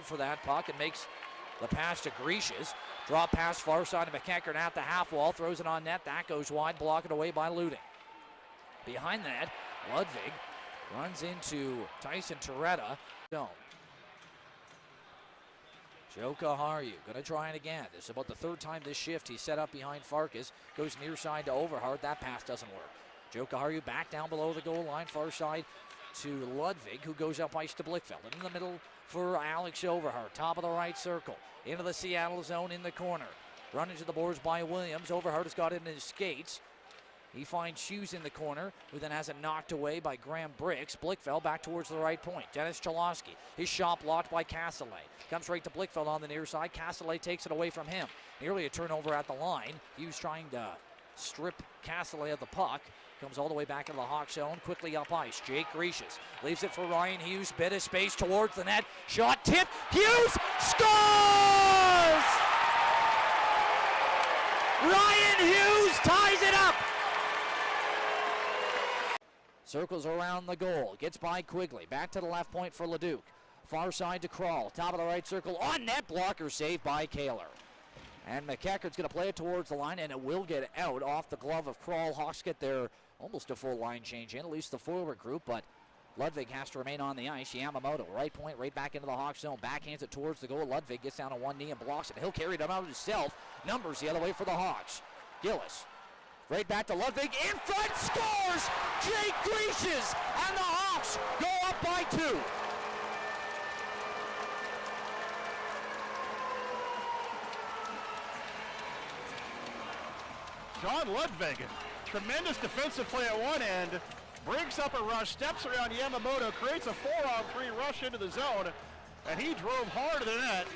for that puck and makes the pass to Grecius. Drop pass far side of McEachern at the half wall, throws it on net. That goes wide, blocked away by Ludvig. Behind that, Ludvig runs into Tyson Toretta. No. Joe Kaharyu going to try it again. This is about the third time this shift he's set up behind Farkas. Goes near side to Overhart. That pass doesn't work. Joe Kaharyu back down below the goal line, far side to Ludvig, who goes up ice to Blichfeld. In the middle for Alex Overhart. Top of the right circle. Into the Seattle zone in the corner. Run into the boards by Williams. Overhart has got it in his skates. He finds Hughes in the corner, who then has it knocked away by Graham Bricks. Blichfeld back towards the right point. Dennis Chalosky. His shot blocked by Castellet. Comes right to Blichfeld on the near side. Castellet takes it away from him. Nearly a turnover at the line. Hughes trying to strip Castellet of the puck. Comes all the way back into the Hawk zone. Quickly up ice. Jake Grecius leaves it for Ryan Hughes. Bit of space towards the net. Shot tipped. Hughes scores! Ryan Hughes ties it up! Circles around the goal. Gets by Quigley. Back to the left point for Leduc. Far side to Crawl. Top of the right circle. On net. Blocker saved by Kaler. And McEachern's going to play it towards the line, and it will get out off the glove of Crawl. Hawks get their almost a full line change in, at least the forward group, but Ludvig has to remain on the ice. Yamamoto, right point, right back into the Hawks zone. Backhands it towards the goal. Ludvig gets down on one knee and blocks it. He'll carry it out himself. Numbers the other way for the Hawks. Gillis. Right back to Ludvig. In front, scores! Jake Grecius! And the Hawks go up by 2. John Ludvig, tremendous defensive play at one end, breaks up a rush, steps around Yamamoto, creates a 4-on-3 rush into the zone, and he drove hard to the net,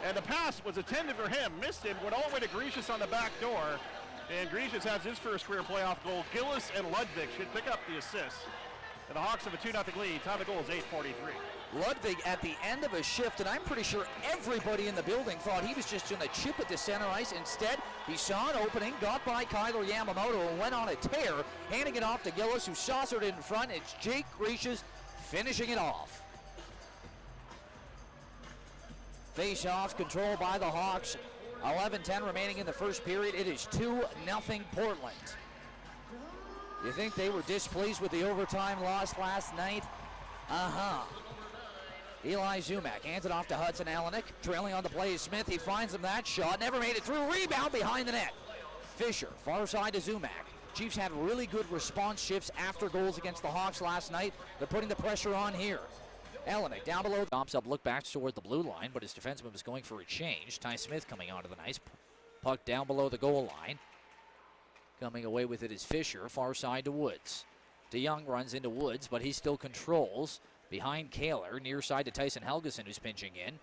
and the pass was intended for him, missed him, went all the way to Grecius on the back door, and Grecius has his first career playoff goal. Gillis and Ludvig should pick up the assist. And the Hawks have a 2-0 lead. Time of goal is 8:43. Ludvig at the end of a shift, and I'm pretty sure everybody in the building thought he was just going to chip it to center ice. Instead, he saw an opening, got by Kyler Yamamoto, and went on a tear, handing it off to Gillis, who saucered it in front. It's Jake Grecius finishing it off. Face-off controlled by the Hawks. 11:10 remaining in the first period. It is 2-0 Portland. You think they were displeased with the overtime loss last night? Eli Zumak hands it off to Hudson Allenek. Trailing on the play is Smith. He finds him that shot. Never made it through. Rebound behind the net. Fisher, far side to Zumak. Chiefs had really good response shifts after goals against the Hawks last night. They're putting the pressure on here. Allenek down below. Jumps up, look back toward the blue line, but his defenseman was going for a change. Ty Smith coming onto the ice. Puck down below the goal line. Coming away with it is Fisher, far side to Woods. DeYoung runs into Woods, but he still controls. Behind Kaler, near side to Tyson Helgeson, who's pinching in.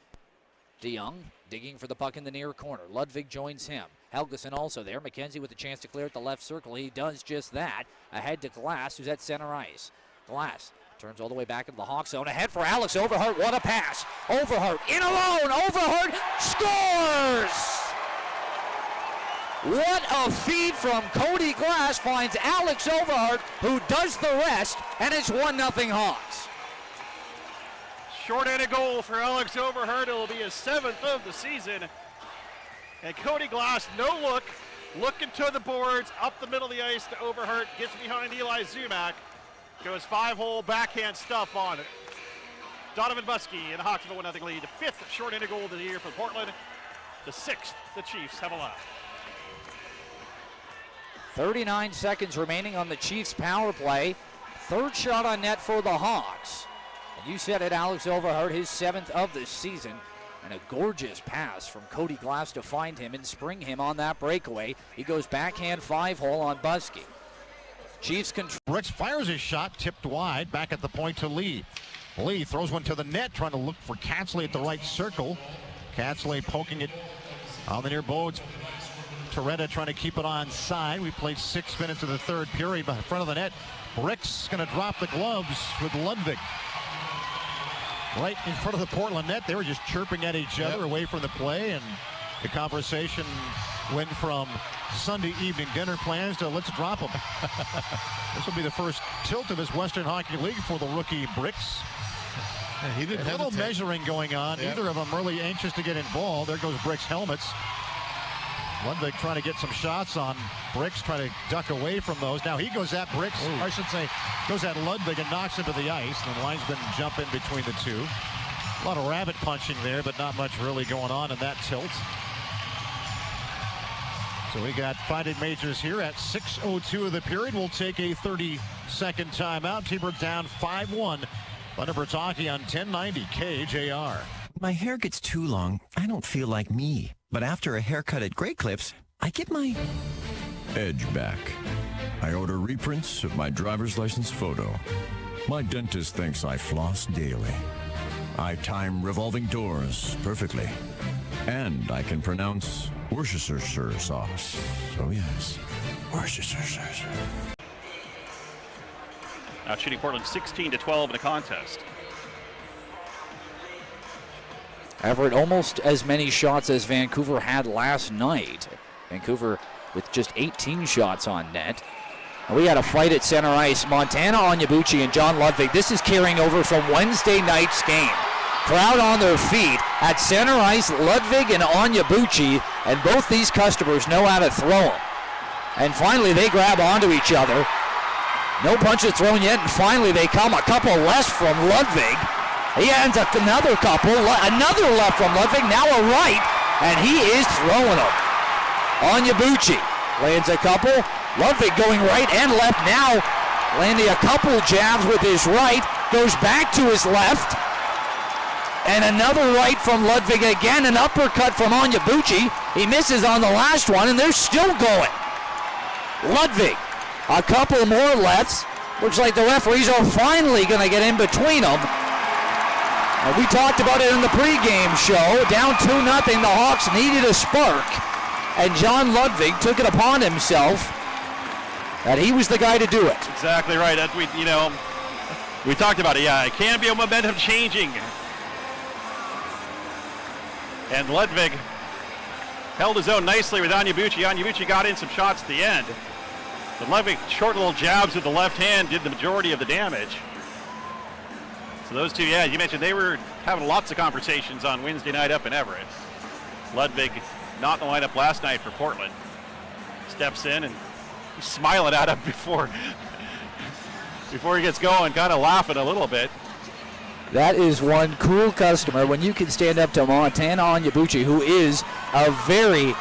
DeYoung digging for the puck in the near corner. Ludvig joins him. Helgeson also there. McKenzie with a chance to clear at the left circle. He does just that. Ahead to Glass, who's at center ice. Glass turns all the way back into the Hawk zone. Ahead for Alex Overhart. What a pass. Overhart in alone. Overhart scores! What a feed from Cody Glass. Finds Alex Overhart, who does the rest, and it's 1-0 Hawks. Short-handed goal for Alex Overhart. It will be his 7th of the season. And Cody Glass, no look, looking to the boards, up the middle of the ice to Overhart, gets behind Eli Zumak, goes 5-hole backhand stuff on it. Donovan Buskey and the Hawks have a 1-0 lead. The 5th short-handed goal of the year for Portland. The 6th the Chiefs have allowed. 39 seconds remaining on the Chiefs' power play. Third shot on net for the Hawks. And you said it, Alex Overhart, his 7th of the season. And a gorgeous pass from Cody Glass to find him and spring him on that breakaway. He goes backhand 5-hole on Buskey. Chiefs control. Bricks fires his shot, tipped wide, back at the point to Lee. Lee throws one to the net, trying to look for Catley at the right circle. Catley poking it on the near boards. Toretta trying to keep it on side. We played 6 minutes of the third period in front of the net. Bricks going to drop the gloves with Ludvig. Right in front of the Portland net. They were just chirping at each other away from the play, and the conversation went from Sunday evening dinner plans to let's drop them. This will be the first tilt of his Western Hockey League for the rookie Bricks. He did a little measuring going on. Yep. Neither of them really anxious to get involved. There goes Brick's helmets. Ludvig trying to get some shots on Bricks, trying to duck away from those. Now he goes at Bricks, or I should say, goes at Ludvig and knocks him to the ice. And the linesmen jump in between the two. A lot of rabbit punching there, but not much really going on in that tilt. So we got Fighting Majors here at 6:02 of the period. We'll take a 30-second timeout. T-Bird down 5-1. Leonard Bertocchi on 1090 KJR. My hair gets too long. I don't feel like me. But after a haircut at Great Clips, I get my edge back. I order reprints of my driver's license photo. My dentist thinks I floss daily. I time revolving doors perfectly. And I can pronounce Worcestershire sauce. Oh yes, Worcestershire. Now shooting Portland 16-12 in a contest. Everett almost as many shots as Vancouver had last night. Vancouver with just 18 shots on net. And we had a fight at center ice. Montana Onyebuchi and John Ludvig. This is carrying over from Wednesday night's game. Crowd on their feet at center ice, Ludvig and Onyebuchi, and both these customers know how to throw them. And finally they grab onto each other. No punches thrown yet, and finally they come a couple less from Ludvig. He ends up another couple, another left from Ludvig, now a right, and he is throwing them. Onyebuchi lands a couple. Ludvig going right and left now, landing a couple jabs with his right, goes back to his left, and another right from Ludvig again, an uppercut from Onyebuchi. He misses on the last one, and they're still going. Ludvig, a couple more lefts. Looks like the referees are finally going to get in between them. We talked about it in the pregame show. Down 2-0, the Hawks needed a spark, and John Ludvig took it upon himself that he was the guy to do it. Exactly right. That we talked about it. Yeah, it can be a momentum changing. And Ludvig held his own nicely with Onyebuchi. Onyebuchi got in some shots at the end. But Ludvig, short little jabs with the left hand, did the majority of the damage. So those two, yeah, you mentioned they were having lots of conversations on Wednesday night up in Everett. Ludvig not in the lineup last night for Portland. Steps in and he's smiling at him before he gets going, kind of laughing a little bit. That is one cool customer when you can stand up to Montana Onyebuchi, who is a very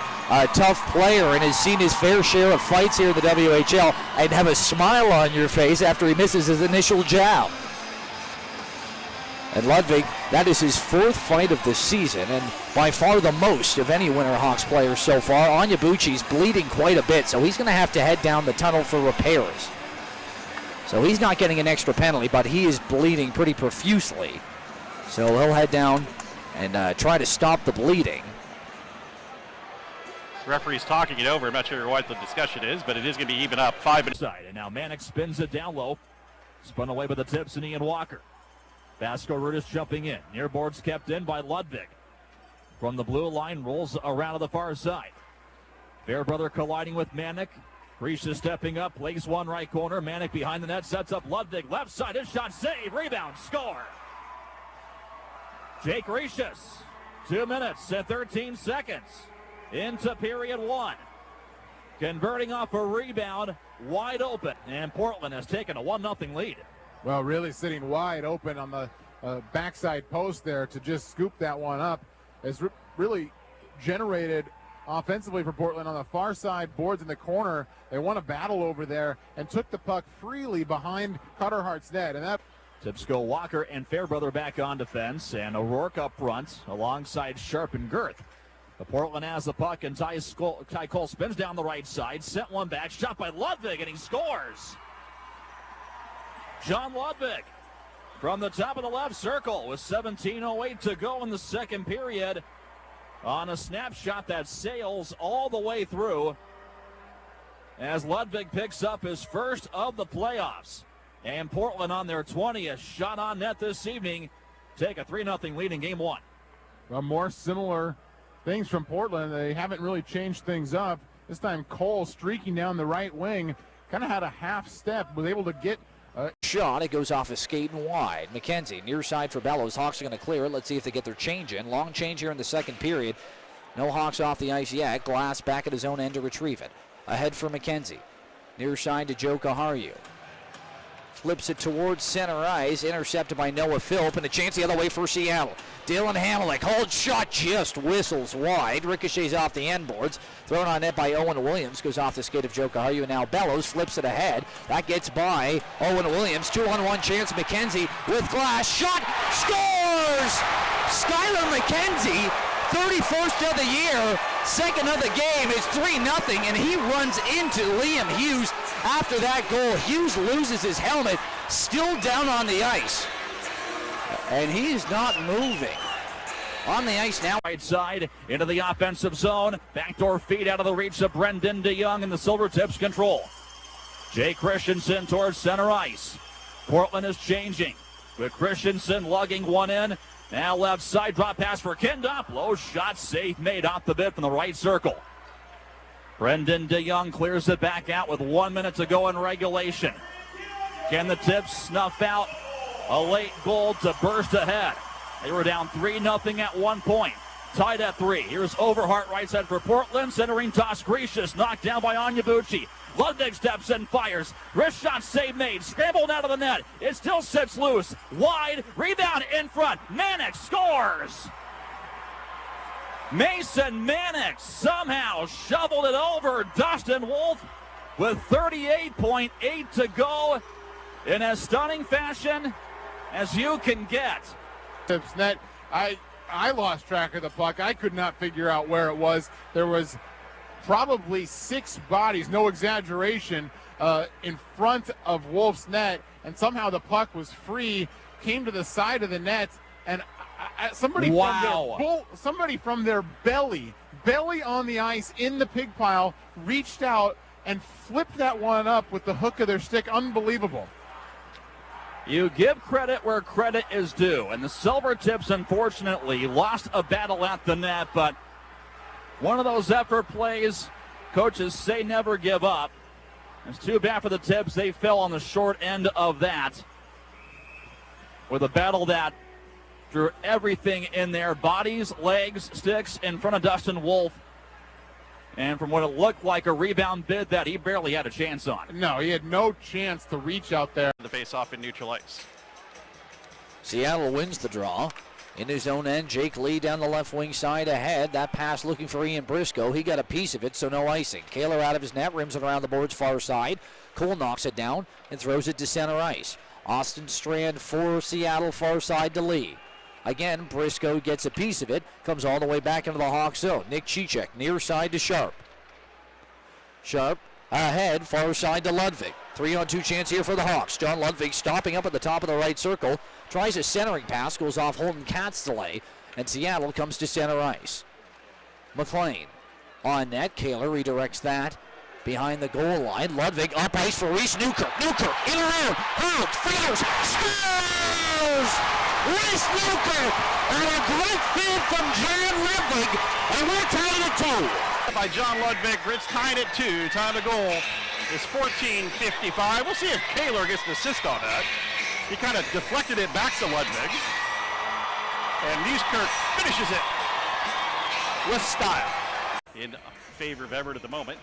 tough player and has seen his fair share of fights here in the WHL, and have a smile on your face after he misses his initial jab. And Ludvig, that is his fourth fight of the season, and by far the most of any Winterhawks player so far. Onyebuchi's bleeding quite a bit, so he's going to have to head down the tunnel for repairs. So he's not getting an extra penalty, but he is bleeding pretty profusely. So he'll head down and try to stop the bleeding. Referee's talking it over. I'm not sure what the discussion is, but it is going to be even up 5 minutes. And now Manick spins it down low. Spun away by the tips and Ian Walker. Vasco Rudis jumping in. Near boards kept in by Ludvig. From the blue line, rolls around to the far side. Fairbrother colliding with Manick. Risha stepping up, plays one right corner. Manick behind the net, sets up Ludvig. Left side, his shot, save, rebound, score. Jake Rishas, 2 minutes and 13 seconds into period one. Converting off a rebound, wide open. And Portland has taken a 1-0 lead. Well, really sitting wide open on the backside post there to just scoop that one up has really generated offensively for Portland on the far side, boards in the corner. They won a battle over there and took the puck freely behind Carter Hart's net. And that Tipsco, Walker, and Fairbrother back on defense, and O'Rourke up front alongside Sharp and Girth. The Portland has the puck, and Ty Cole spins down the right side, sent one back, shot by Ludvig, and he scores. John Ludvig from the top of the left circle with 17:08 to go in the second period on a snapshot that sails all the way through as Ludvig picks up his first of the playoffs. And Portland on their 20th shot on net this evening take a 3-0 lead in game one. Well, more similar things from Portland. They haven't really changed things up. This time Cole streaking down the right wing, kind of had a half step, was able to get Shot, it goes off a skate and wide. McKenzie, near side for Bellows. Hawks are going to clear it. Let's see if they get their change in. Long change here in the second period. No Hawks off the ice yet. Glass back at his own end to retrieve it. Ahead for McKenzie. Near side to Joe Kaharyu. Flips it towards center ice. Intercepted by Noah Philp, and a chance the other way for Seattle. Dylan Hamelick, hold shot, just whistles wide. Ricochets off the end boards. Thrown on net by Owen Williams. Goes off the skate of Joe Kaharyu, and now Bellows flips it ahead. That gets by Owen Williams. 2-on-1 chance. McKenzie with Glass. Shot! Scores! Skylar McKenzie, 31st of the year, second of the game. It's 3-0, and he runs into Liam Hughes. After that goal, Hughes loses his helmet, still down on the ice. And he's not moving. On the ice now. Right side into the offensive zone. Backdoor feed out of the reach of Brendan DeYoung, and the Silvertips control. Jay Christensen towards center ice. Portland is changing with Christensen lugging one in. Now left side, drop pass for Kindop. Low shot, save made off the bit from the right circle. Brendan DeYoung clears it back out with 1 minute to go in regulation. Can the Tips snuff out a late goal to burst ahead? They were down 3-0 at one point. Tied at 3. Here's Overhart right side for Portland. Centering toss, Gracious knocked down by Onyebuchi. Ludvig steps in, fires. Wrist shot, save made. Scrambled out of the net. It still sits loose. Wide. Rebound in front. Mannix scores. Mason Mannix somehow shoveled it over Dustin Wolf with 38.8 to go in as stunning fashion as you can get. Net, I lost track of the puck. I could not figure out where it was. There was probably 6 bodies, no exaggeration, in front of Wolf's net, and somehow the puck was free, came to the side of the net, and somebody from their belly on the ice in the pig pile reached out and flipped that one up with the hook of their stick. Unbelievable. You give credit where credit is due, and the Silvertips unfortunately lost a battle at the net, but one of those effort plays, coaches say never give up. It's too bad for the Tips. They fell on the short end of that with a battle that drew everything in there. Bodies, legs, sticks in front of Dustin Wolf. And from what it looked like a rebound bid that he barely had a chance on. No, he had no chance to reach out there. The face-off in neutral ice. Seattle wins the draw. In his own end, Jake Lee down the left wing side ahead. That pass looking for Ian Briscoe. He got a piece of it, so no icing. Kaler out of his net, rims it around the boards far side. Cole knocks it down and throws it to center ice. Austin Strand for Seattle, far side to Lee. Again, Briscoe gets a piece of it, comes all the way back into the Hawks zone. Nick Cicek, near side to Sharp. Sharp ahead, far side to Ludvig. 3-on-2 chance here for the Hawks. John Ludvig stopping up at the top of the right circle. Tries a centering pass, goes off Holden Katz's delay, and Seattle comes to center ice. McLean on net. Kaler redirects that behind the goal line. Ludvig up ice for Reese Newkirk. Newkirk in around, hurls, fires, scores! Reese Newkirk on a great feed from John Ludvig, and we're tied at 2. By John Ludvig, Grit's tied at 2. Time to goal is 14:55. We'll see if Kaler gets an assist on that. He kind of deflected it back to Ludvig. And Newkirk finishes it with style. In favor of Everett at the moment.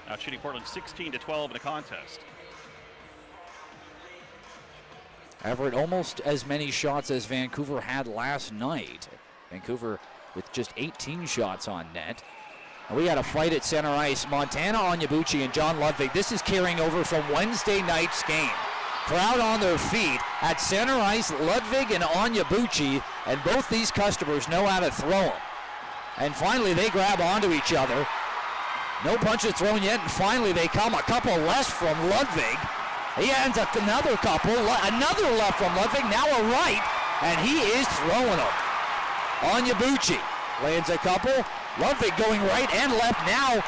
Now shooting Portland 16-12 in a contest. Everett almost as many shots as Vancouver had last night. Vancouver with just 18 shots on net. And we had a fight at center ice. Montana, Onyebuchi, and John Ludvig. This is carrying over from Wednesday night's game. Crowd on their feet at center ice, Ludvig and Onyebuchi, and both these customers know how to throw them. And finally they grab onto each other. No punches thrown yet, and finally they come a couple less from Ludvig. He ends up another couple, another left from Ludvig, now a right, and he is throwing them. Onyebuchi lands a couple. Ludvig going right and left now,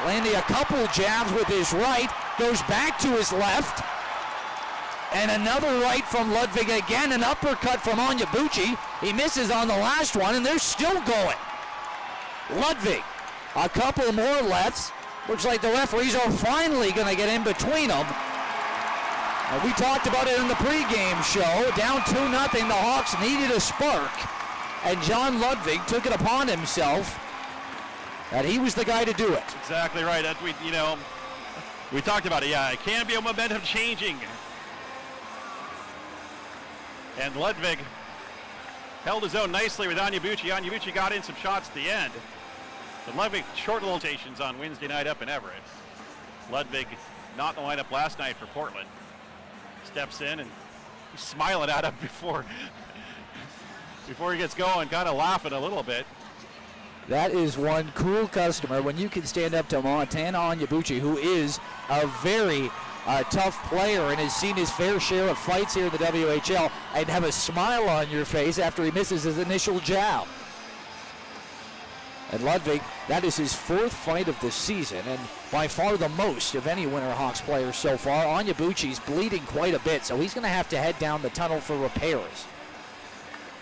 landing a couple jabs with his right, goes back to his left, and another right from Ludvig again, an uppercut from Onyebuchi. He misses on the last one, and they're still going. Ludvig, a couple more lefts. Looks like the referees are finally going to get in between them. We talked about it in the pregame show. Down 2-0, the Hawks needed a spark, and John Ludvig took it upon himself that he was the guy to do it. Exactly right. We talked about it. Yeah, it can be a momentum changing. And Ludvig held his own nicely with Onyebuchi. Onyebuchi got in some shots at the end. But Ludvig short little rotations on Wednesday night up in Everett. Ludvig not in the lineup last night for Portland. Steps in and he's smiling at him before he gets going, kind of laughing a little bit. That is one cool customer when you can stand up to Montana Onyebuchi, who is a very tough player and has seen his fair share of fights here in the WHL, and have a smile on your face after he misses his initial jab. And Ludvig, that is his 4th fight of the season, and by far the most of any Winterhawks player so far. Onyebuchi's bleeding quite a bit, so he's going to have to head down the tunnel for repairs.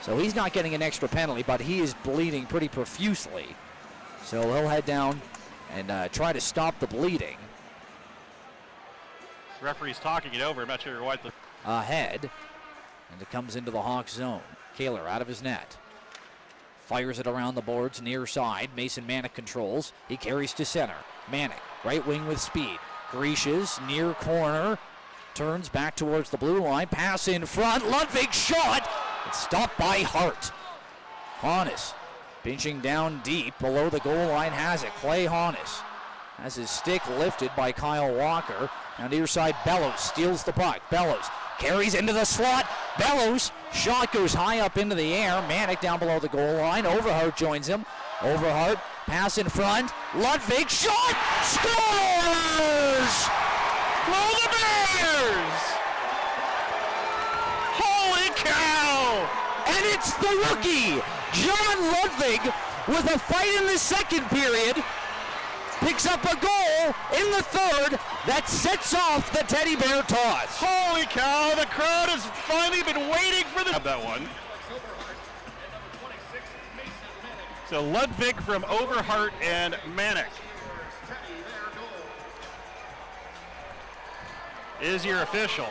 So he's not getting an extra penalty, but he is bleeding pretty profusely. So he'll head down and try to stop the bleeding. Referee's talking it over. I'm not sure what the... Ahead, and it comes into the Hawks zone. Kaler out of his net. Fires it around the boards, near side. Mason Manick controls. He carries to center. Manick, right wing with speed. Grisha's near corner. Turns back towards the blue line. Pass in front. Ludvig shot. It's stopped by Hart. Hannes pinching down deep below the goal line, has it. Clay Hannes has his stick lifted by Kyle Walker. Now near side, Bellows steals the puck. Bellows carries into the slot. Bellows, shot goes high up into the air. Manick down below the goal line. Overhart joins him. Overhart, pass in front. Ludvig, shot! Scores! For the Bears! Holy cow! And it's the rookie, John Ludvig, with a fight in the second period. Picks up a goal in the third that sets off the Teddy Bear toss. Holy cow, the crowd has finally been waiting for that one. So Ludvig from Overhart and Manick is your official.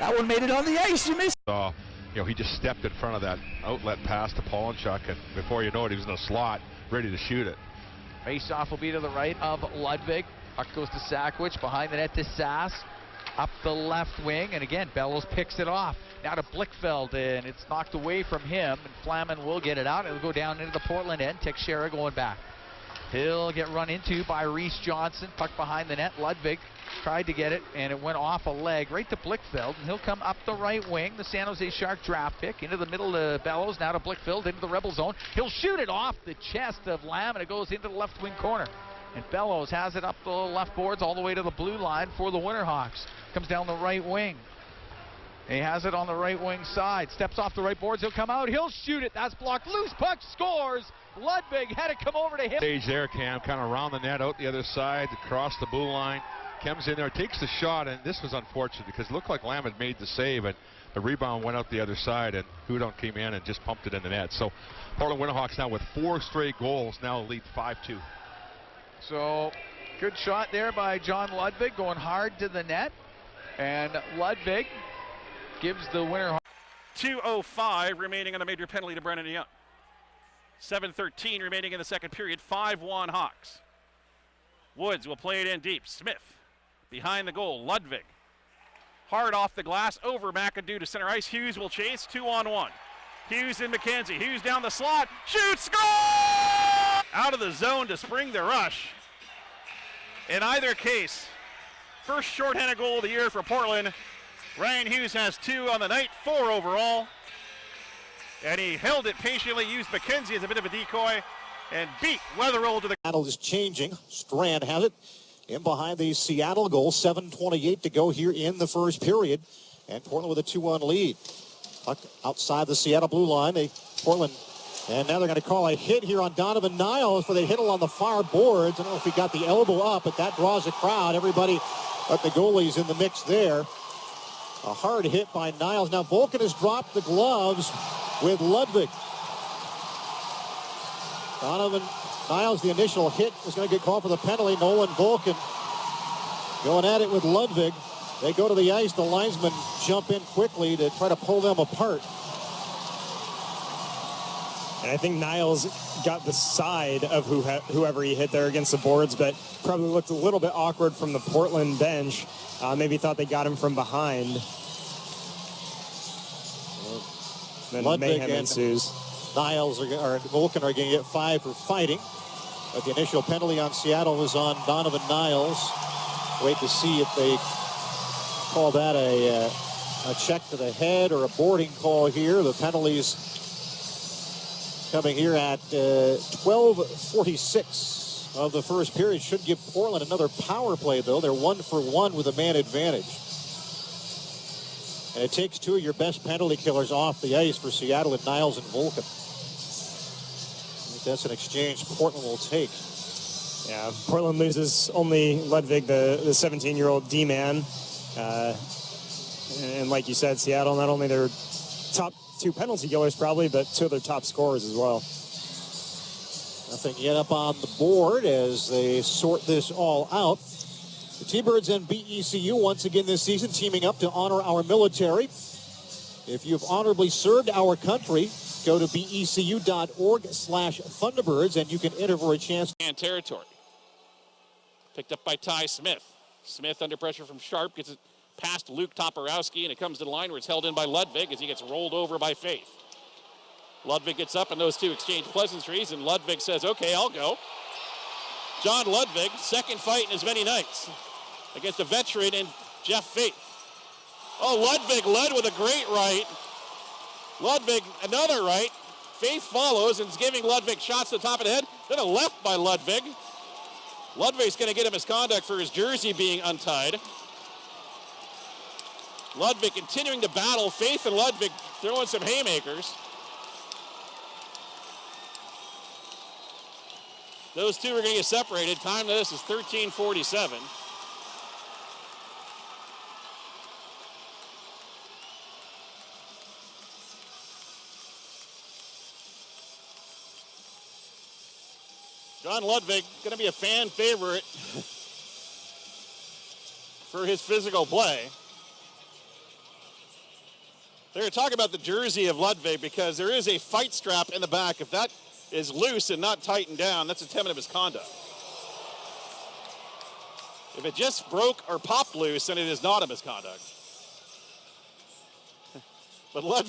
That one made it on the ice. You missed. He just stepped in front of that outlet pass to Polonchuk, and before you know it, he was in the slot, ready to shoot it. Face-off will be to the right of Ludvig. Puck goes to Sakwich, behind the net to Sass. Up the left wing, and again, Bellows picks it off. Now to Blichfeld, and it's knocked away from him, and Flaman will get it out. It'll go down into the Portland end. Teixeira going back. He'll get run into by Reese Johnson. Puck behind the net. Ludvig tried to get it, and it went off a leg right to Blichfeld, and he'll come up the right wing. The San Jose Shark draft pick into the middle to Bellows, now to Blichfeld into the Rebel zone. He'll shoot it off the chest of Lamb, and it goes into the left wing corner. And Bellows has it up the left boards all the way to the blue line for the Winterhawks. Comes down the right wing. He has it on the right wing side. Steps off the right boards. He'll come out. He'll shoot it. That's blocked. Loose puck, scores. Ludvig had it come over to him. Stage there, Cam, kind of around the net, out the other side, across the blue line. Kem's in there, takes the shot, and this was unfortunate because it looked like Lamb had made the save, and the rebound went out the other side, and Hudon came in and just pumped it in the net. So Portland Winterhawks now with 4 straight goals, now lead 5-2. So good shot there by John Ludvig, going hard to the net, and Ludvig gives the Winterhawks. 2:05 remaining on the major penalty to Brennan Young. 7:13 remaining in the second period. 5-1 Hawks. Woods will play it in deep. Smith behind the goal. Ludvig hard off the glass over McAdoo to center ice. Hughes will chase. 2-on-1. Hughes and McKenzie. Hughes down the slot. Shoots. Score! Out of the zone to spring the rush. In either case, first shorthanded goal of the year for Portland. Ryan Hughes has 2 on the night, 4 overall. And he held it patiently, used McKenzie as a bit of a decoy, and beat Weatherall to the... Battle is changing. Strand has it in behind the Seattle goal. 7:28 to go here in the first period. And Portland with a 2-1 lead. Puck outside the Seattle blue line. Portland, and now they're going to call a hit here on Donovan Niles for the hit on the far boards. I don't know if he got the elbow up, but that draws a crowd. Everybody but the goalie's in the mix there. A hard hit by Niles. Now Volkin has dropped the gloves with Ludvig. Donovan Niles, the initial hit, was going to get called for the penalty. Nolan Volkin going at it with Ludvig. They go to the ice. The linesmen jump in quickly to try to pull them apart. And I think Niles got the side of whoever he hit there against the boards, but probably looked a little bit awkward from the Portland bench. Maybe thought they got him from behind. Then Ludvig mayhem and ensues. Niles or Vulcan are going to get 5 for fighting. But the initial penalty on Seattle was on Donovan Niles. Wait to see if they call that a check to the head or a boarding call here. The penalties coming here at 12:46 of the first period. Should give Portland another power play, though. They're 1 for 1 with a man advantage. And it takes 2 of your best penalty killers off the ice for Seattle with Niles and Vulcan. I think that's an exchange Portland will take. Yeah, Portland loses only Ludvig, the 17-year-old D-man. And like you said, Seattle, not only their top 2 penalty killers probably, but 2 of their top scorers as well. Nothing yet up on the board as they sort this all out. The T-Birds and BECU once again this season teaming up to honor our military. If you've honorably served our country, go to becu.org/Thunderbirds and you can enter for a chance. And territory. Picked up by Ty Smith. Smith under pressure from Sharp, gets it past Luke Toporowski, and it comes to the line where it's held in by Ludvig as he gets rolled over by Faith. Ludvig gets up and those two exchange pleasantries, and Ludvig says, okay, I'll go. John Ludvig, second fight in as many nights against a veteran in Jeff Faith. Oh, Ludvig led with a great right. Ludvig, another right. Faith follows and is giving Ludvig shots to the top of the head. Then a left by Ludvig. Ludvig's going to get him misconduct for his jersey being untied. Ludvig continuing to battle. Faith and Ludvig throwing some haymakers. Those two are going to get separated. Time to this is 13:47. John Ludvig going to be a fan favorite for his physical play. They were talking about the jersey of Ludvig because there is a fight strap in the back. If that is loose and not tightened down, that's a tenement of misconduct. If it just broke or popped loose, then it is not a misconduct. But Ludvig